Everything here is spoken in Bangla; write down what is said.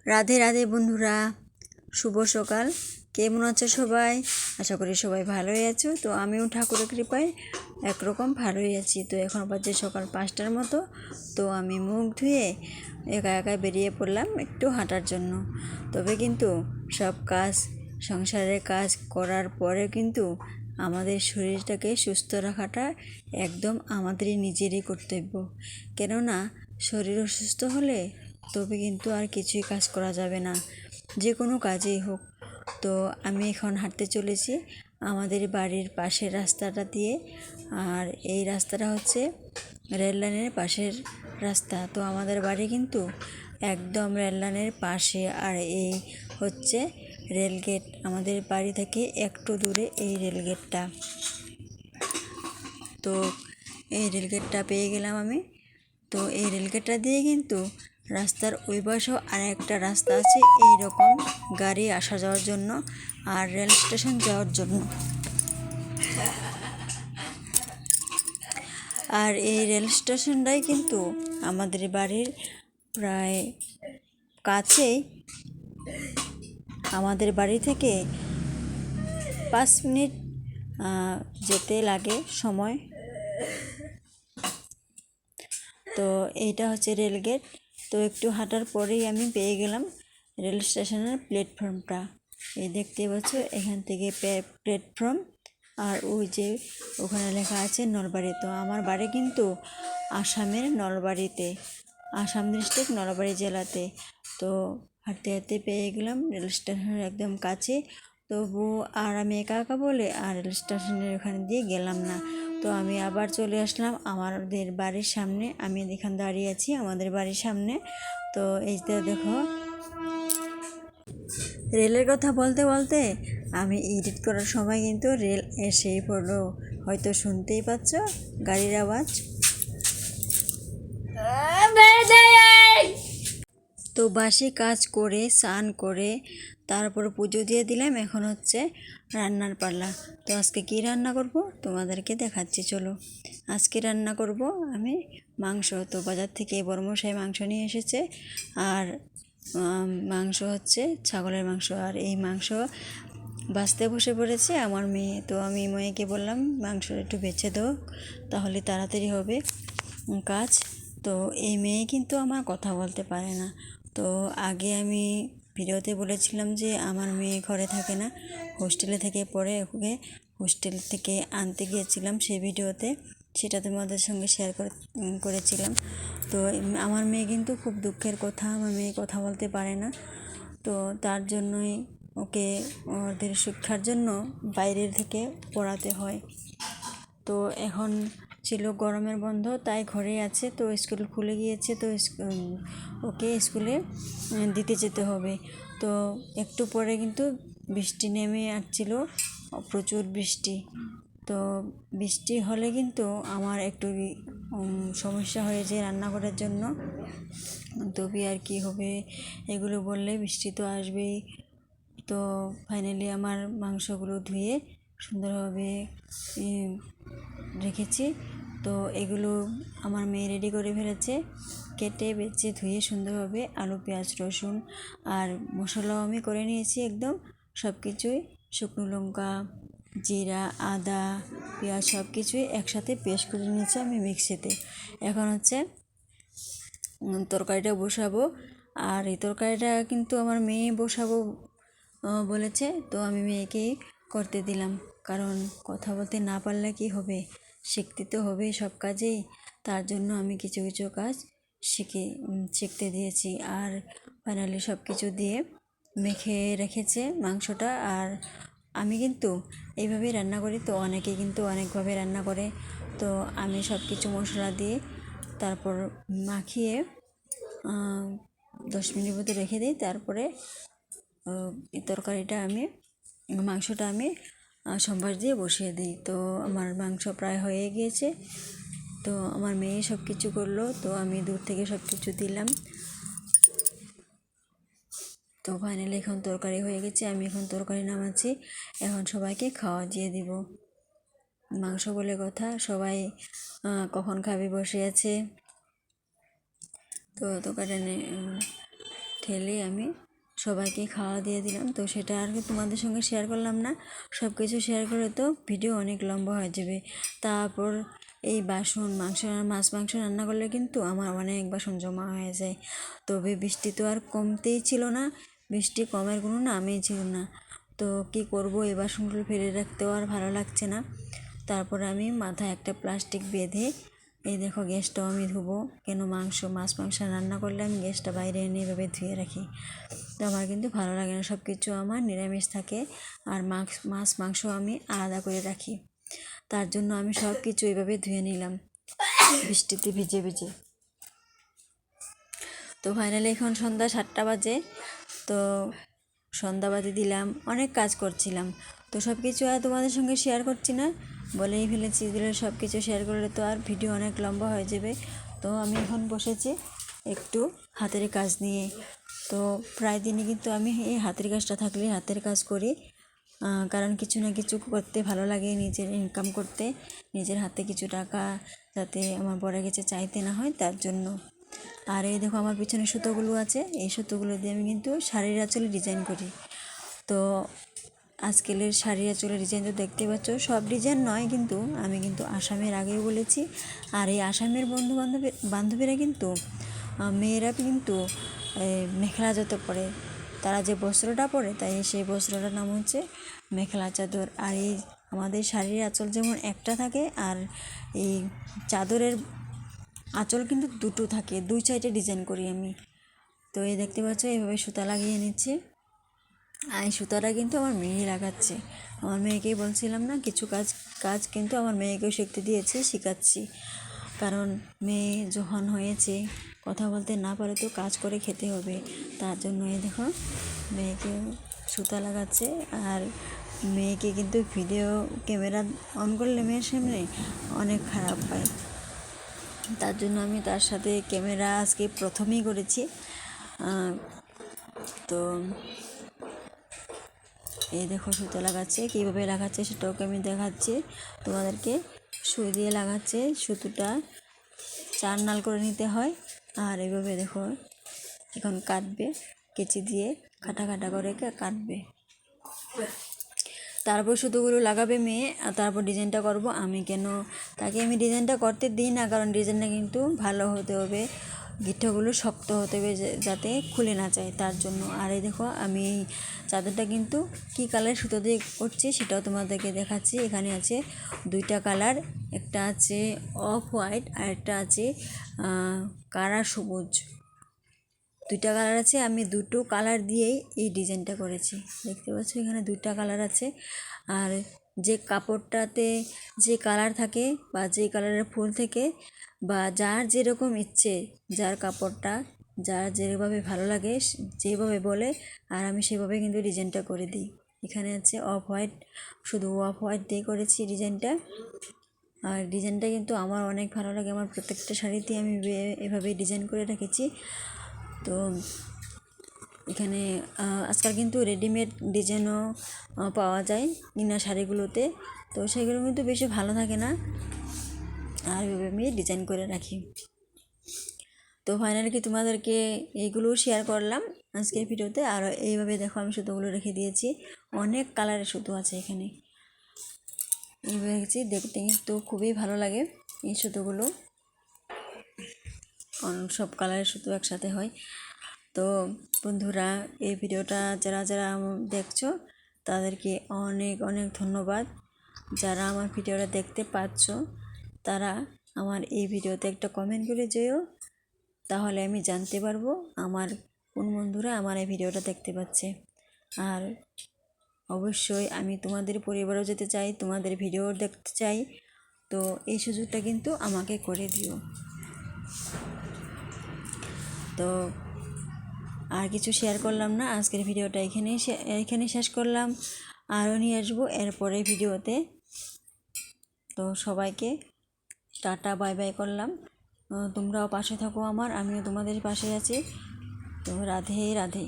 রাধে রাধে বন্ধুরা, শুভ সকাল। কেমন আছো সবাই? আশা করি সবাই ভালোই আছো। তো আমিও ঠাকুরের কৃপায় একরকম ভালোই আছি। তো এখন বাজে সকাল 5টার মতো। তো আমি মুখ ধুয়ে একা একা বেরিয়ে পড়লাম একটু হাঁটার জন্য। তবে কিন্তু সব কাজ, সংসারের কাজ করার পরে কিন্তু আমাদের শরীরটাকে সুস্থ রাখাটা একদম আমাদেরই নিজেরই কর্তব্য। কেননা শরীর অসুস্থ হলে তবে কিন্তু আর কিছুই কাজ করা যাবে না, যে কোনো কাজেই হোক। তো আমি এখন হাঁটতে চলেছি আমাদের বাড়ির পাশের রাস্তাটা দিয়ে। আর এই রাস্তাটা হচ্ছে রেল লাইনের পাশের রাস্তা। তো আমাদের বাড়ি কিন্তু একদম রেল লাইনের পাশে। আর এই হচ্ছে রেলগেট, আমাদের বাড়ি থেকে একটু দূরে এই রেলগেটটা। তো এই রেলগেটটা পেয়ে গেলাম আমি। তো এই রেলগেটটা দিয়ে কিন্তু রাস্তার ওই পাশেও আরেকটা রাস্তা আছে এই রকম গাড়ি আসা যাওয়ার জন্য আর রেল স্টেশন যাওয়ার জন্য। আর এই রেল স্টেশনটাই কিন্তু আমাদের বাড়ির প্রায় কাছেই। আমাদের বাড়ি থেকে 5 মিনিট যেতে লাগে সময়। তো এইটা হচ্ছে রেলগেট। তো একটু হাঁটার পরেই আমি পেয়ে গেলাম রেল স্টেশনের প্ল্যাটফর্মটা। এই দেখতে পাচ্ছ, এখান থেকে প্ল্যাটফর্ম। আর ওই যে ওখানে লেখা আছে নলবাড়ি। তো আমার বাড়ি কিন্তু আসামের নলবাড়িতে, আসাম ডিস্ট্রিক্ট নলবাড়ি জেলাতে। তো হাঁটতে হাঁটতে পেয়ে গেলাম রেল স্টেশনের একদম কাছে। তবু আর আমি একা একা বলে আর রেল স্টেশনের ওখানে দিয়ে গেলাম না। তো আমি আবার চলে আসলাম আমাদের বাড়ির সামনে। আমি এখানে দাঁড়িয়ে আছি আমাদের বাড়ির সামনে। তো এই যে দেখো, রেলের কথা বলতে বলতে আমি এডিট করার সময় কিন্তু রেল এসেই পড়লো। হয়তো শুনতেই পাচ্ছ গাড়ির আওয়াজ। তো বাসি কাজ করে স্নান করে তারপর পুজো দিয়ে দিলাম। এখন হচ্ছে রান্নার পালা। তো আজকে কি রান্না করব তোমাদেরকে দেখাচ্ছি, চলো। আজকে রান্না করব আমি মাংস। তো বাজার থেকে বড়মশাই মাংস নিয়ে এসেছে। আর মাংস হচ্ছে ছাগলের মাংস। আর এই মাংস বাছতে বসে পড়েছে আমার মেয়ে। তো আমি মেয়েকে বললাম মাংস একটু বেছে দাও, তাহলে তাড়াতাড়ি হবে কাজ। তো এই মেয়ে কিন্তু আমার কথা বলতে পারে না। তো আগে আমি ভিডিওতে বলেছিলাম যে আমার মেয়ে ঘরে থাকে না, হোস্টেলে থেকে পড়ে। ওকে হোস্টেল থেকে আনতে গিয়েছিলাম, সেই ভিডিওতে সেটা তোমাদের সঙ্গে শেয়ার করেছিলাম। তো আমার মেয়ে কিন্তু খুব দুঃখের কথা, আমার মেয়ে কথা বলতে পারে না। তো তার জন্যই ওকে ওদের শিক্ষার জন্য বাইরের থেকে পড়াতে হয়। তো এখন ছিল গরমের বন্ধ, তাই ঘরেই আছে। তো স্কুল খুলে গিয়েছে, তো ওকে স্কুলে দিতে যেতে হবে। তো একটু পরে কিন্তু বৃষ্টি নেমে আসছিল, প্রচুর বৃষ্টি। তো বৃষ্টি হলে কিন্তু আমার একটু সমস্যা হয়ে যায় রান্নাঘরের জন্য। তবে আর কি হবে, এগুলো বললে বৃষ্টি তো আসবেই। তো ফাইনালি আমার মাংসগুলো ধুয়ে সুন্দরভাবে রেখেছি। তো এগুলো আমার মেয়ে রেডি করে ফেলেছে, কেটে বেছে ধুয়ে সুন্দরভাবে। আলু, পেঁয়াজ, রসুন আর মশলাও আমি করে নিয়েছি একদম সব কিছুই। শুকনো লঙ্কা, জিরা, আদা, পেঁয়াজ সব কিছুই একসাথে পেস্ট করে নিয়েছি আমি মিক্সিতে। এখন হচ্ছে তরকারিটা বসাবো। আর এই তরকারিটা কিন্তু আমার মেয়ে বসাবো বলেছে। তো আমি মেয়েকেই করতে দিলাম, কারণ কথা বলতে না পারলে কি হবে, শিখতে তো হবেই সব কাজেই। তার জন্য আমি কিছু কিছু কাজ শিখতে দিয়েছি। আর ফাইনালি সব কিছু দিয়ে মেখে রেখেছে মাংসটা। আর আমি কিন্তু এইভাবেই রান্না করি। তো অনেকে কিন্তু অনেকভাবে রান্না করে। তো আমি সব কিছু মশলা দিয়ে তারপর মাখিয়ে 10 মিনিট মতো রেখে দিই। তারপরে এই তরকারিটা মাংসটা আমি সম্বাস দিয়ে বসিয়ে দিই। তো আমার মাংস প্রায় হয়ে গিয়েছে। তো আমার মেয়ে সব কিছু করলো, তো আমি দূর থেকে সব কিছু দিলাম। তো ফাইনালি এখন তরকারি হয়ে গেছে, আমি এখন তরকারি নামাচ্ছি। এখন সবাইকে খাওয়া দিয়ে দিব। মাংস বলে কথা, সবাই কখন খাবে বসে আছে। তো ঠেলে আমি সবাইকে খাওয়া দিয়ে দিলাম। তো সেটা আর কি তোমাদের সঙ্গে শেয়ার করলাম না, সব কিছু শেয়ার করে তো ভিডিও অনেক লম্বা হয়ে যাবে। তারপর এই বাসন মাছ মাংস রান্না করলে কিন্তু আমার অনেক বাসন জমা হয়ে যায়। তবে বৃষ্টি তো আর কমতেই ছিল না, বৃষ্টি কমের কোনো নামই ছিল না। তো কি করব, এই বাসনগুলো ফেলে রাখতেও আর ভালো লাগছে না। তারপর আমি মাথায় একটা প্লাস্টিক বেঁধে এই দেখো গ্যাসটাও আমি ধুবো, কেন মাছ মাংস রান্না করলে আমি গ্যাসটা বাইরে এনে এভাবে ধুয়ে রাখি। তো আমার কিন্তু ভালো লাগে না, সব কিছু আমার নিরামিষ থাকে, আর মাছ মাংস আমি আলাদা করে রাখি। তার জন্য আমি সব কিছু এইভাবে ধুয়ে নিলাম বৃষ্টিতে ভিজে ভিজে। তো ফাইনালি এখন সন্ধ্যা 7টা বাজে। তো সন্ধ্যাবাতি দিলাম, অনেক কাজ করছিলাম। তো সব কিছু আর তোমাদের সঙ্গে শেয়ার করছি না, বলেই ফেলেছি। দিলে সব কিছু শেয়ার করলে তো আর ভিডিও অনেক লম্বা হয়ে যাবে। তো আমি এখন বসেছি একটু হাতের কাজ নিয়ে। তো প্রায় দিনই কিন্তু আমি এই হাতের কাজটা থাকলে হাতের কাজ করি, কারণ কিছু না কিছু করতে ভালো লাগে, নিজের ইনকাম করতে, নিজের হাতে কিছু টাকা যাতে আমার বড় কাছে চাইতে না হয়, তার জন্য। আর এই দেখো আমার পিছনে সুতোগুলো আছে, এই সুতোগুলো দিয়ে আমি কিন্তু শাড়ির আঁচলে ডিজাইন করি। তো আজকের শাড়ির আঁচলে ডিজাইন তো দেখতে পাচ্ছ, সব ডিজাইন নয় কিন্তু, আমি কিন্তু আসামের আগেও বলেছি। আর এই আসামের বান্ধবীরা কিন্তু মেয়েরা কিন্তু মেখেলা যত পরে, তারা যে বস্ত্রটা পরে, তাই সেই বস্ত্রটার নাম হচ্ছে মেখেলা চাদর। আর এই আমাদের শাড়ির আঁচল যেমন একটা থাকে, আর এই চাদরের আঁচল কিন্তু দুটো থাকে, দুই সাইডে ডিজাইন করি আমি। তো এই দেখতে পাচ্ছ এইভাবে সুতা লাগিয়ে নিচ্ছি। আর এই সুতাটা কিন্তু আমার মেয়ে লাগাচ্ছে, আমার মেয়েকেই বলছিলাম না, কিছু কাজ কিন্তু আমার মেয়েকেও শিখতে দিয়েছি, শেখাচ্ছি। কারণ মেয়ে যখন হয়েছে, কথা বলতে না পারে তো কাজ করে খেতে হবে, তার জন্য এই দেখো মেয়েকে সুতা লাগাচ্ছে। আর মেয়েকে কিন্তু ভিডিও ক্যামেরা অন করলে মেয়ের সামনে অনেক খারাপ পায়, তার জন্য আমি তার সাথে ক্যামেরা আজকে প্রথমেই করেছি। তো এই দেখো সুতো লাগাচ্ছে, কীভাবে লাগাচ্ছে সেটাকে আমি দেখাচ্ছি তোমাদেরকে। সুই দিয়ে লাগাচ্ছে, সুতোটা 4 নাল করে নিতে হয়। আর এইভাবে দেখো এখন কাটবে, কেচি দিয়ে কাটা করে কাটবে। তারপর সুতোগুলো লাগাবে মেয়ে, আর তারপর ডিজাইনটা করব আমি। কেন তাকে আমি ডিজাইনটা করতে দিই না, কারণ ডিজাইনটা কিন্তু ভালো হতে হবে, গিঁঠাগুলো শক্ত হতে হবে যাতে খুলে না যায়, তার জন্য। আর এই দেখো আমি এই চাদরটা কিন্তু কী কালার সুতো দিয়ে করছি সেটাও তোমাদেরকে দেখাচ্ছি। এখানে আছে 2টা কালার, একটা আছে অফ হোয়াইট আর একটা আছে কারা সবুজ, 2টা কালার আছে। আমি 2টো কালার দিয়েই এই ডিজাইনটা করেছি, দেখতে পাচ্ছ এখানে 2টা কালার আছে। আর যে কাপড়টাতে যে কালার থাকে বা যে কালারের ফুল থেকে, বা যার যেরকম ইচ্ছে, যার কাপড়টা যার যেভাবে ভালো লাগে যেভাবে বলে, আর আমি সেভাবে কিন্তু ডিজাইনটা করে দিই। এখানে আছে অফ হোয়াইট, শুধু অফ হোয়াইট দিয়ে করেছি ডিজাইনটা। আর ডিজাইনটা কিন্তু আমার অনেক ভালো লাগে, আমার প্রত্যেকটা শাড়িতে আমি এভাবে ডিজাইন করে রেখেছি। তো এখানে আজকাল কিন্তু রেডিমেড ডিজাইনও পাওয়া যায় কিনা শাড়িগুলোতে, তো সেগুলো কিন্তু বেশি ভালো থাকে না, আর এভাবে আমি ডিজাইন করে রাখি। তো ফাইনালি কি তোমাদেরকে এইগুলো শেয়ার করলাম আজকের ভিডিওতে। আর এইভাবে দেখো আমি সুতোগুলো রেখে দিয়েছি, অনেক কালারের সুতো আছে এখানে, এইভাবে রেখেছি, দেখতে কিন্তু খুবই ভালো লাগে এই সুতোগুলো, সব কালারের সুতো একসাথে হয়। তো বন্ধুরা, এই ভিডিওটা যারা দেখছো তাদেরকে অনেক অনেক ধন্যবাদ। যারা আমার ভিডিওটা দেখতে পাচ্ছ তারা আমার এই ভিডিওতে একটা কমেন্ট করে যেও, তাহলে আমি জানতে পারবো আমার কোন বন্ধুরা আমার এই ভিডিওটা দেখতে পাচ্ছে। আর অবশ্যই আমি তোমাদের পরিবারও যেতে চাই, তোমাদের ভিডিও দেখতে চাই, তো এই সুযোগটা কিন্তু আমাকে করে দিও। তো আর কিছু শেয়ার করলাম না, আজকের ভিডিওটা এখানেই শেষ করলাম, আরও নিয়ে আসবো এরপরে ভিডিওতে। তো সবাইকে টাটা বাই বাই করলাম, তোমরাও পাশে থাকো আমার, আমিও তোমাদের পাশে আছি। তো রাধে রাধে।